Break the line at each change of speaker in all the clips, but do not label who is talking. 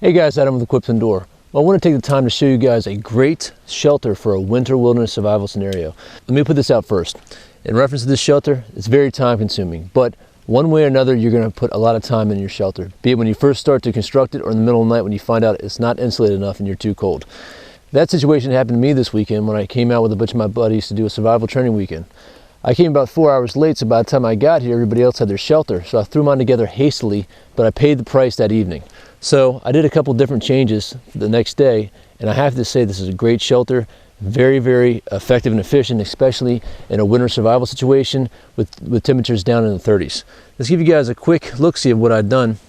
Hey guys, Adam with Equips and Door. Well, I want to take the time to show you guys a great shelter for a winter wilderness survival scenario. Let me put this out first. In reference to this shelter, it's very time consuming, but one way or another, you're going to put a lot of time in your shelter. Be it when you first start to construct it or in the middle of the night when you find out it's not insulated enough and you're too cold. That situation happened to me this weekend when I came out with a bunch of my buddies to do a survival training weekend. I came about 4 hours late, so by the time I got here, everybody else had their shelter, so I threw mine together hastily, but I paid the price that evening. So I did a couple different changes the next day, and I have to say this is a great shelter, very, very effective and efficient, especially in a winter survival situation with temperatures down in the 30s. Let's give you guys a quick look-see of what I'd done.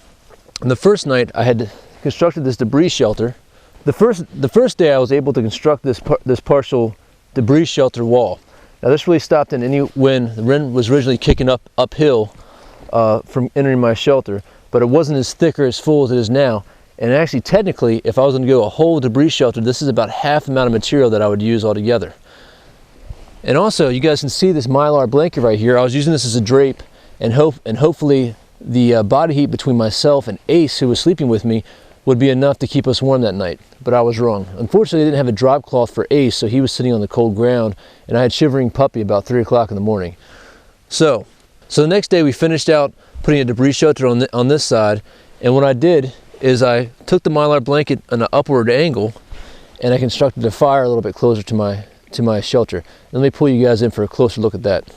On the first night, I had constructed this debris shelter. The first day I was able to construct this partial debris shelter wall. Now this really stopped in any wind. The wind was originally kicking uphill from entering my shelter, but it wasn't as thick or as full as it is now. And actually, technically, if I was going to go a whole debris shelter, this is about half the amount of material that I would use altogether. And also, you guys can see this mylar blanket right here. I was using this as a drape, and hopefully the body heat between myself and Ace, who was sleeping with me, would be enough to keep us warm that night, but I was wrong. Unfortunately, I didn't have a drop cloth for Ace, so he was sitting on the cold ground, and I had shivering puppy about 3 o'clock in the morning. So the next day we finished out putting a debris shelter on this side, and what I did is I took the mylar blanket on an upward angle, and I constructed a fire a little bit closer to my shelter. Let me pull you guys in for a closer look at that.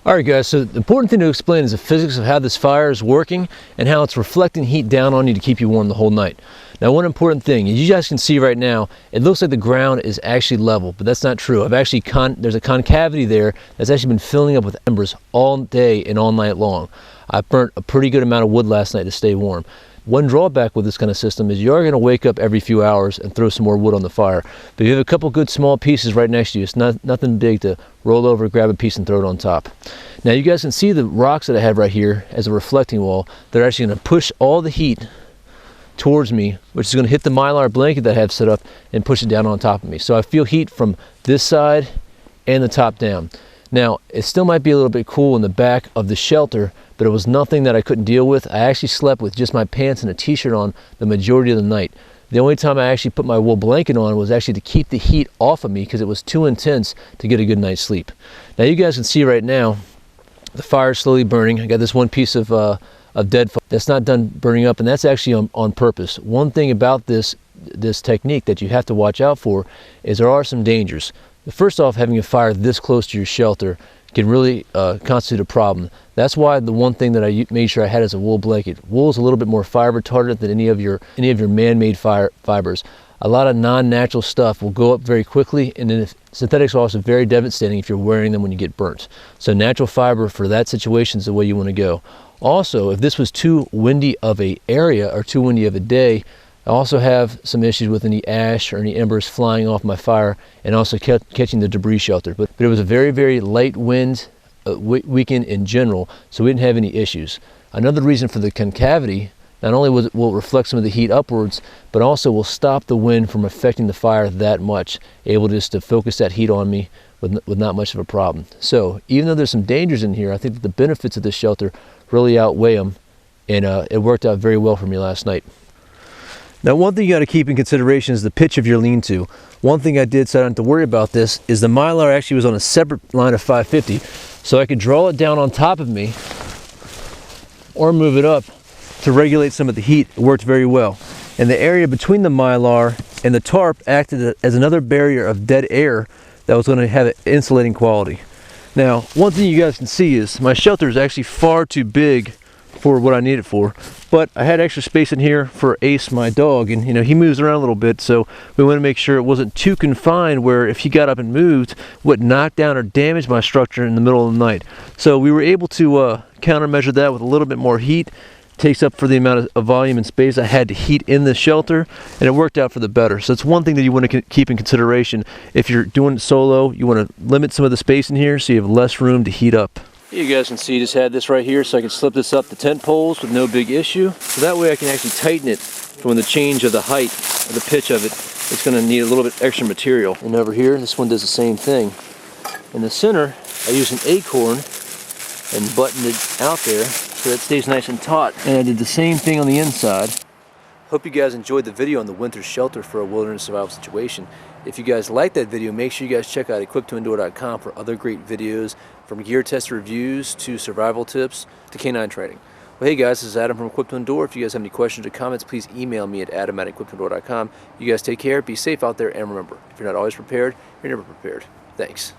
Alright guys, so the important thing to explain is the physics of how this fire is working and how it's reflecting heat down on you to keep you warm the whole night. Now one important thing, as you guys can see right now, it looks like the ground is actually level, but that's not true. There's a concavity there that's actually been filling up with embers all day and all night long. I burnt a pretty good amount of wood last night to stay warm. One drawback with this kind of system is you are going to wake up every few hours and throw some more wood on the fire. But if you have a couple good small pieces right next to you, it's nothing big to roll over, grab a piece and throw it on top. Now you guys can see the rocks that I have right here as a reflecting wall. They're actually going to push all the heat towards me, which is going to hit the mylar blanket that I have set up and push it down on top of me. So I feel heat from this side and the top down. Now, it still might be a little bit cool in the back of the shelter, but it was nothing that I couldn't deal with. I actually slept with just my pants and a t-shirt on the majority of the night. The only time I actually put my wool blanket on was actually to keep the heat off of me because it was too intense to get a good night's sleep. Now you guys can see right now, the fire is slowly burning. I got this one piece of dead fire that's not done burning up, and that's actually on purpose. One thing about this technique that you have to watch out for is there are some dangers. First off, having a fire this close to your shelter can really constitute a problem. That's why the one thing that I made sure I had is a wool blanket. Wool is a little bit more fire retardant than any of your man-made fibers. A lot of non-natural stuff will go up very quickly, and then synthetics are also very devastating if you're wearing them when you get burnt. So natural fiber for that situation is the way you want to go. Also, if this was too windy of an area or too windy of a day, I also have some issues with any ash or any embers flying off my fire and also catching the debris shelter. But it was a very, very light wind weekend in general, so we didn't have any issues. Another reason for the concavity, not only will it reflect some of the heat upwards, but also will stop the wind from affecting the fire that much, able just to focus that heat on me with not much of a problem. So even though there's some dangers in here, I think that the benefits of this shelter really outweigh them, and it worked out very well for me last night. Now one thing you got to keep in consideration is the pitch of your lean-to. One thing I did so I don't have to worry about this is the mylar actually was on a separate line of 550, so I could draw it down on top of me or move it up to regulate some of the heat. It worked very well. And the area between the mylar and the tarp acted as another barrier of dead air that was going to have an insulating quality. Now one thing you guys can see is my shelter is actually far too big for what I need it for, but I had extra space in here for Ace, my dog, and he moves around a little bit, so we want to make sure it wasn't too confined where if he got up and moved would knock down or damage my structure in the middle of the night. So we were able to countermeasure that with a little bit more heat. Takes up for the amount of volume and space I had to heat in the shelter, and it worked out for the better. So it's one thing that you want to keep in consideration. If you're doing it solo, you want to limit some of the space in here so you have less room to heat up. You guys can see, just had this right here so I can slip this up the tent poles with no big issue. So that way I can actually tighten it for when the change of the height or the pitch of it, it's going to need a little bit extra material. And over here, this one does the same thing. In the center, I use an acorn and buttoned it out there so that it stays nice and taut. And I did the same thing on the inside. Hope you guys enjoyed the video on the winter shelter for a wilderness survival situation. If you guys liked that video, make sure you guys check out equiptoendure.com for other great videos, from gear test reviews to survival tips to canine training. Well, hey guys, this is Adam from Equip to Endure. If you guys have any questions or comments, please email me at adam@equiptoendure.com. You guys take care, be safe out there, and remember, if you're not always prepared, you're never prepared. Thanks.